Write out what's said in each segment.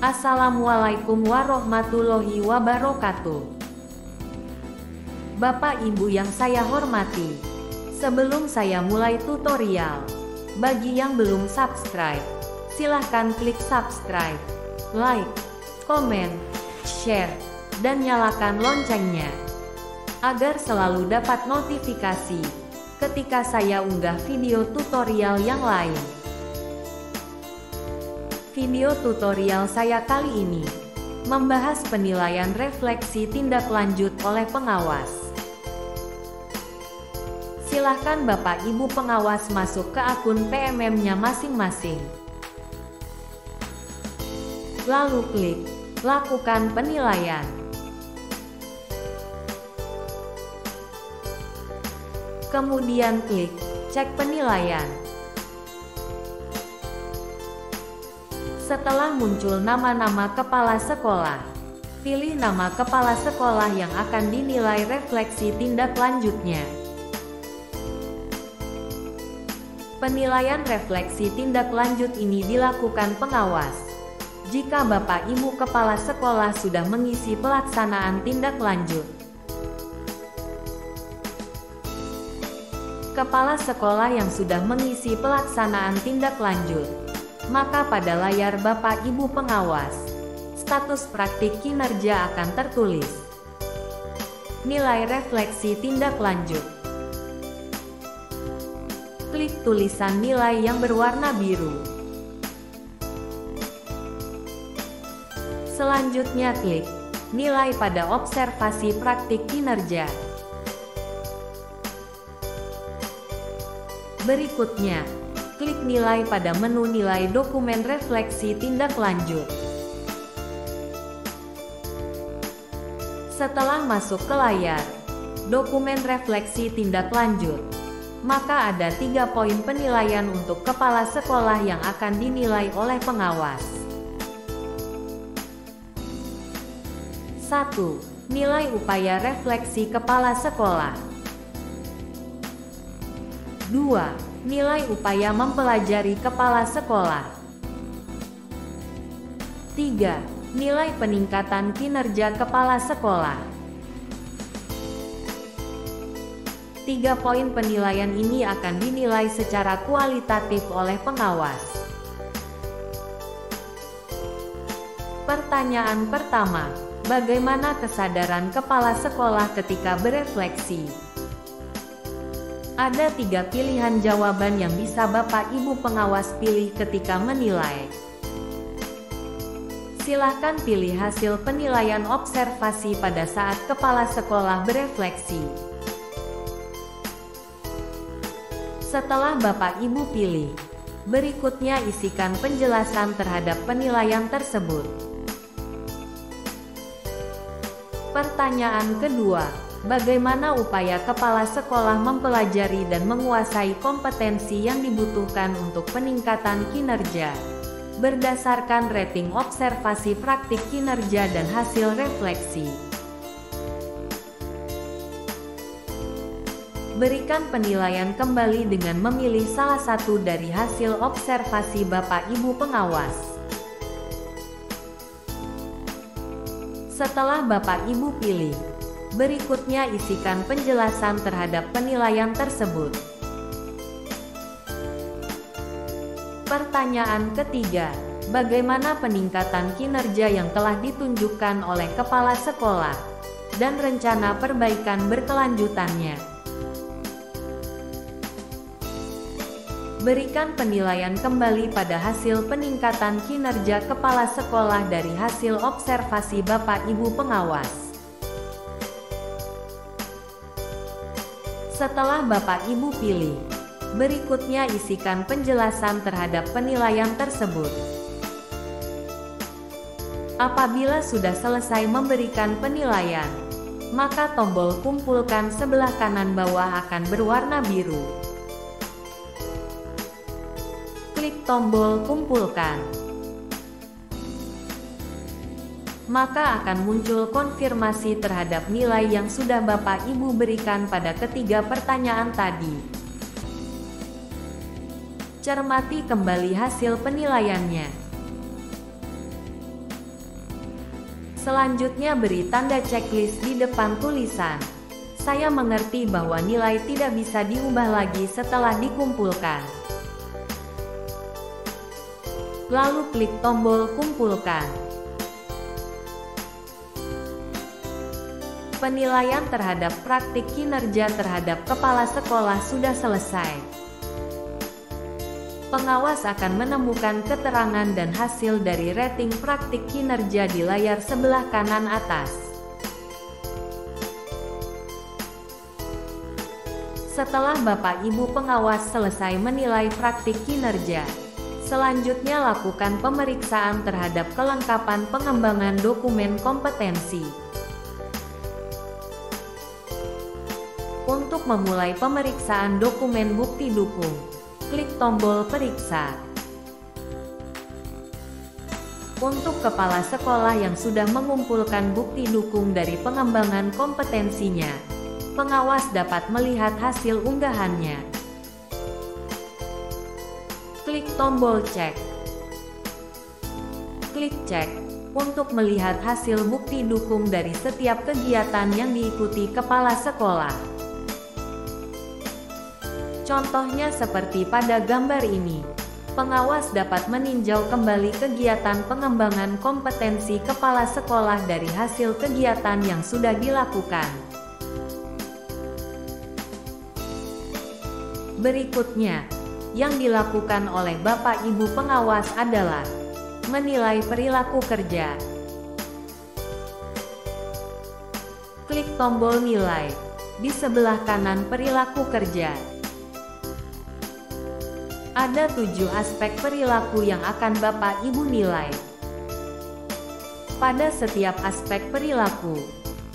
Assalamualaikum warahmatullahi wabarakatuh. Bapak Ibu yang saya hormati, sebelum saya mulai tutorial, bagi yang belum subscribe, silahkan klik subscribe, like, komen, share, dan nyalakan loncengnya, agar selalu dapat notifikasi ketika saya unggah video tutorial yang lain. Video tutorial saya kali ini membahas penilaian refleksi tindak lanjut oleh pengawas. Silahkan Bapak Ibu pengawas masuk ke akun PMM-nya masing-masing. Lalu klik lakukan penilaian. Kemudian klik cek penilaian. Setelah muncul nama-nama kepala sekolah, pilih nama kepala sekolah yang akan dinilai refleksi tindak lanjutnya. Penilaian refleksi tindak lanjut ini dilakukan pengawas jika Bapak Ibu kepala sekolah sudah mengisi pelaksanaan tindak lanjut. Kepala sekolah yang sudah mengisi pelaksanaan tindak lanjut, maka pada layar Bapak Ibu pengawas, status praktik kinerja akan tertulis nilai refleksi tindak lanjut. Klik tulisan nilai yang berwarna biru. Selanjutnya klik nilai pada observasi praktik kinerja. Berikutnya, klik nilai pada menu nilai dokumen refleksi tindak lanjut. Setelah masuk ke layar dokumen refleksi tindak lanjut, maka ada 3 poin penilaian untuk kepala sekolah yang akan dinilai oleh pengawas. 1. Nilai upaya refleksi kepala sekolah. 2. Nilai upaya mempelajari kepala sekolah. 3. Nilai peningkatan kinerja kepala sekolah. 3 poin penilaian ini akan dinilai secara kualitatif oleh pengawas. Pertanyaan pertama, bagaimana kesadaran kepala sekolah ketika berefleksi? Ada 3 pilihan jawaban yang bisa Bapak Ibu pengawas pilih ketika menilai. Silahkan pilih hasil penilaian observasi pada saat kepala sekolah berefleksi. Setelah Bapak Ibu pilih, berikutnya isikan penjelasan terhadap penilaian tersebut. Pertanyaan kedua, bagaimana upaya kepala sekolah mempelajari dan menguasai kompetensi yang dibutuhkan untuk peningkatan kinerja berdasarkan rating observasi praktik kinerja dan hasil refleksi. Berikan penilaian kembali dengan memilih salah satu dari hasil observasi Bapak Ibu pengawas. Setelah Bapak Ibu pilih, berikutnya isikan penjelasan terhadap penilaian tersebut. Pertanyaan ketiga, bagaimana peningkatan kinerja yang telah ditunjukkan oleh kepala sekolah dan rencana perbaikan berkelanjutannya? Berikan penilaian kembali pada hasil peningkatan kinerja kepala sekolah dari hasil observasi Bapak Ibu pengawas. Setelah Bapak Ibu pilih, berikutnya isikan penjelasan terhadap penilaian tersebut. Apabila sudah selesai memberikan penilaian, maka tombol kumpulkan sebelah kanan bawah akan berwarna biru. Klik tombol kumpulkan. Maka akan muncul konfirmasi terhadap nilai yang sudah Bapak Ibu berikan pada ketiga pertanyaan tadi. Cermati kembali hasil penilaiannya. Selanjutnya beri tanda checklist di depan tulisan. Saya mengerti bahwa nilai tidak bisa diubah lagi setelah dikumpulkan. Lalu klik tombol kumpulkan. Penilaian terhadap praktik kinerja terhadap kepala sekolah sudah selesai. Pengawas akan menemukan keterangan dan hasil dari rating praktik kinerja di layar sebelah kanan atas. Setelah Bapak Ibu pengawas selesai menilai praktik kinerja, selanjutnya lakukan pemeriksaan terhadap kelengkapan pengembangan dokumen kompetensi. Untuk memulai pemeriksaan dokumen bukti dukung, klik tombol periksa. Untuk kepala sekolah yang sudah mengumpulkan bukti dukung dari pengembangan kompetensinya, pengawas dapat melihat hasil unggahannya. Klik tombol cek. Klik cek untuk melihat hasil bukti dukung dari setiap kegiatan yang diikuti kepala sekolah. Contohnya seperti pada gambar ini, pengawas dapat meninjau kembali kegiatan pengembangan kompetensi kepala sekolah dari hasil kegiatan yang sudah dilakukan. Berikutnya, yang dilakukan oleh Bapak Ibu pengawas adalah menilai perilaku kerja. Klik tombol nilai di sebelah kanan perilaku kerja. Ada 7 aspek perilaku yang akan Bapak Ibu nilai. Pada setiap aspek perilaku,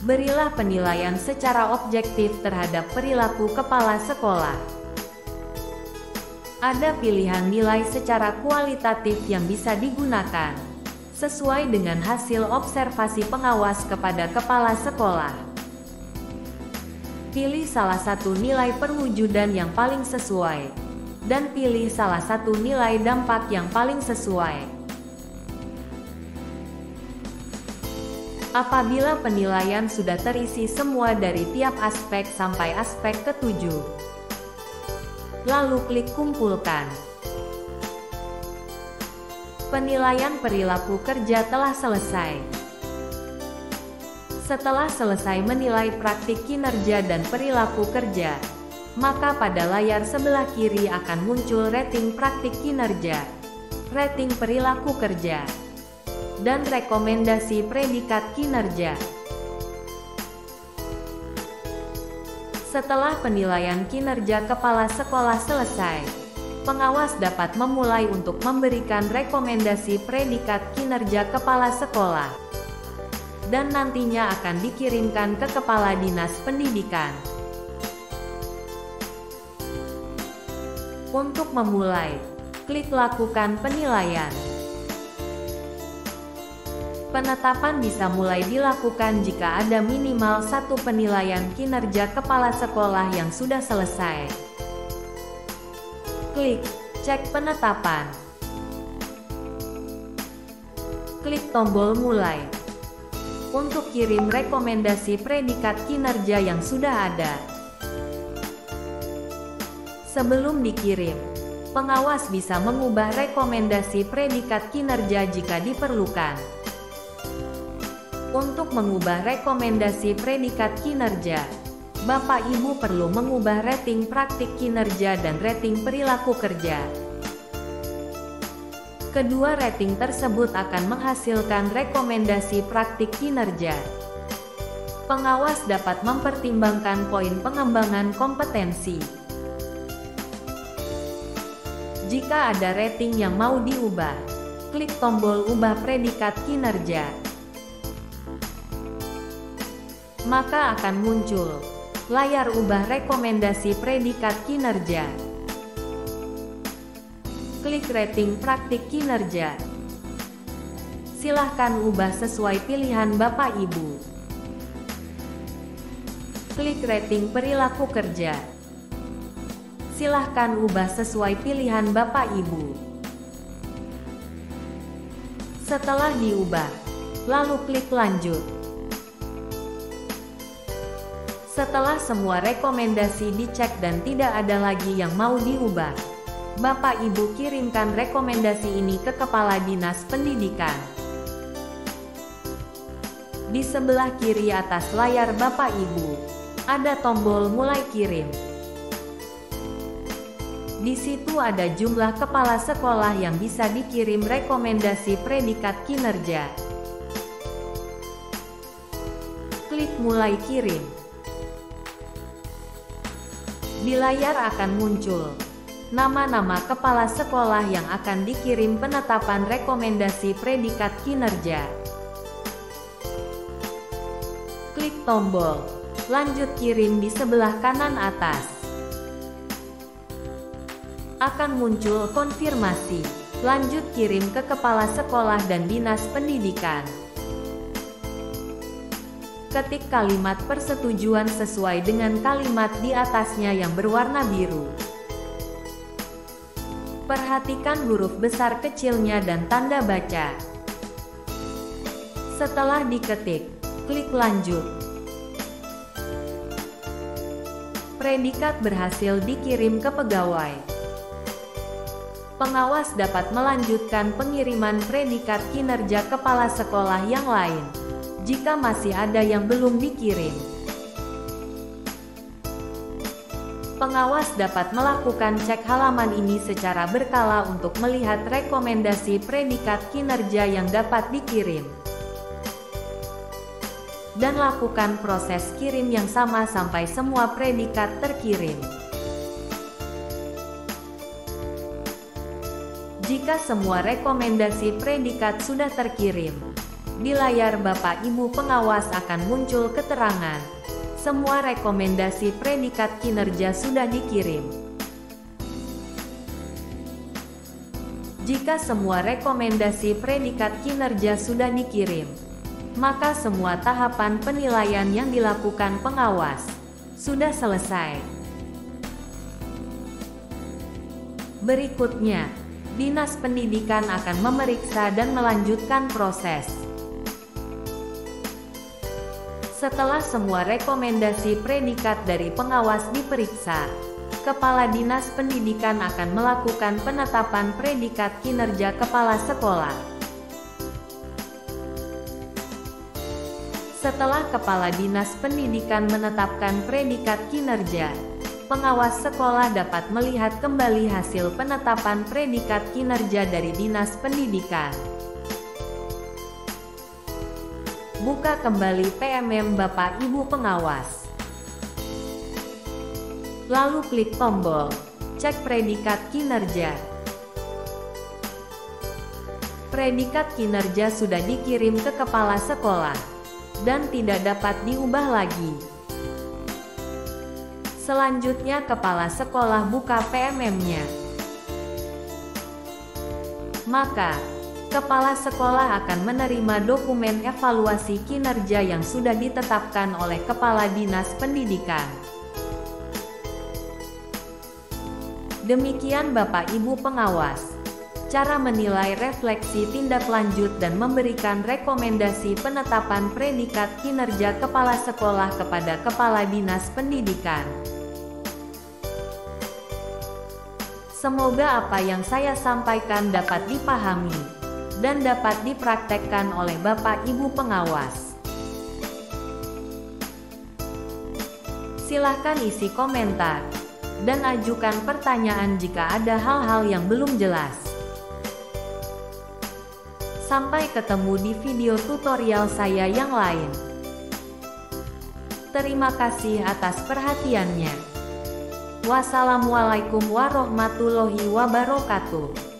berilah penilaian secara objektif terhadap perilaku kepala sekolah. Ada pilihan nilai secara kualitatif yang bisa digunakan, sesuai dengan hasil observasi pengawas kepada kepala sekolah. Pilih salah satu nilai perwujudan yang paling sesuai, dan pilih salah satu nilai dampak yang paling sesuai. Apabila penilaian sudah terisi semua dari tiap aspek sampai aspek ke-7, lalu klik kumpulkan. Penilaian perilaku kerja telah selesai. Setelah selesai menilai praktik kinerja dan perilaku kerja, maka pada layar sebelah kiri akan muncul rating praktik kinerja, rating perilaku kerja, dan rekomendasi predikat kinerja. Setelah penilaian kinerja kepala sekolah selesai, pengawas dapat memulai untuk memberikan rekomendasi predikat kinerja kepala sekolah, dan nantinya akan dikirimkan ke Kepala Dinas Pendidikan. Untuk memulai, klik lakukan penilaian. Penetapan bisa mulai dilakukan jika ada minimal 1 penilaian kinerja kepala sekolah yang sudah selesai. Klik cek penetapan. Klik tombol mulai untuk kirim rekomendasi predikat kinerja yang sudah ada. Sebelum dikirim, pengawas bisa mengubah rekomendasi predikat kinerja jika diperlukan. Untuk mengubah rekomendasi predikat kinerja, Bapak Ibu perlu mengubah rating praktik kinerja dan rating perilaku kerja. Kedua rating tersebut akan menghasilkan rekomendasi praktik kinerja. Pengawas dapat mempertimbangkan poin pengembangan kompetensi. Jika ada rating yang mau diubah, klik tombol ubah predikat kinerja. Maka akan muncul layar ubah rekomendasi predikat kinerja. Klik rating praktik kinerja. Silahkan ubah sesuai pilihan Bapak Ibu. Klik rating perilaku kerja. Silahkan ubah sesuai pilihan Bapak Ibu. Setelah diubah, lalu klik lanjut. Setelah semua rekomendasi dicek dan tidak ada lagi yang mau diubah, Bapak Ibu kirimkan rekomendasi ini ke Kepala Dinas Pendidikan. Di sebelah kiri atas layar Bapak Ibu, ada tombol mulai kirim. Di situ ada jumlah kepala sekolah yang bisa dikirim rekomendasi predikat kinerja. Klik mulai kirim. Di layar akan muncul nama-nama kepala sekolah yang akan dikirim penetapan rekomendasi predikat kinerja. Klik tombol lanjut kirim di sebelah kanan atas. Akan muncul konfirmasi lanjut kirim ke kepala sekolah dan dinas pendidikan. Ketik kalimat persetujuan sesuai dengan kalimat di atasnya yang berwarna biru. Perhatikan huruf besar kecilnya dan tanda baca. Setelah diketik, klik lanjut. Predikat berhasil dikirim ke pegawai. Pengawas dapat melanjutkan pengiriman predikat kinerja kepala sekolah yang lain jika masih ada yang belum dikirim. Pengawas dapat melakukan cek halaman ini secara berkala untuk melihat rekomendasi predikat kinerja yang dapat dikirim, dan lakukan proses kirim yang sama sampai semua predikat terkirim. Jika semua rekomendasi predikat sudah terkirim, di layar Bapak Ibu pengawas akan muncul keterangan, semua rekomendasi predikat kinerja sudah dikirim. Jika semua rekomendasi predikat kinerja sudah dikirim, maka semua tahapan penilaian yang dilakukan pengawas sudah selesai. Berikutnya, Dinas Pendidikan akan memeriksa dan melanjutkan proses. Setelah semua rekomendasi predikat dari pengawas diperiksa, Kepala Dinas Pendidikan akan melakukan penetapan predikat kinerja kepala sekolah. Setelah Kepala Dinas Pendidikan menetapkan predikat kinerja, pengawas sekolah dapat melihat kembali hasil penetapan predikat kinerja dari Dinas Pendidikan. Buka kembali PMM Bapak Ibu pengawas. Lalu klik tombol cek predikat kinerja. Predikat kinerja sudah dikirim ke kepala sekolah dan tidak dapat diubah lagi. Selanjutnya kepala sekolah buka PMM-nya. Maka, kepala sekolah akan menerima dokumen evaluasi kinerja yang sudah ditetapkan oleh Kepala Dinas Pendidikan. Demikian Bapak Ibu pengawas, cara menilai refleksi tindak lanjut dan memberikan rekomendasi penetapan predikat kinerja kepala sekolah kepada Kepala Dinas Pendidikan. Semoga apa yang saya sampaikan dapat dipahami dan dapat dipraktekkan oleh Bapak Ibu pengawas. Silahkan isi komentar dan ajukan pertanyaan jika ada hal-hal yang belum jelas. Sampai ketemu di video tutorial saya yang lain. Terima kasih atas perhatiannya. Wassalamualaikum warahmatullahi wabarakatuh.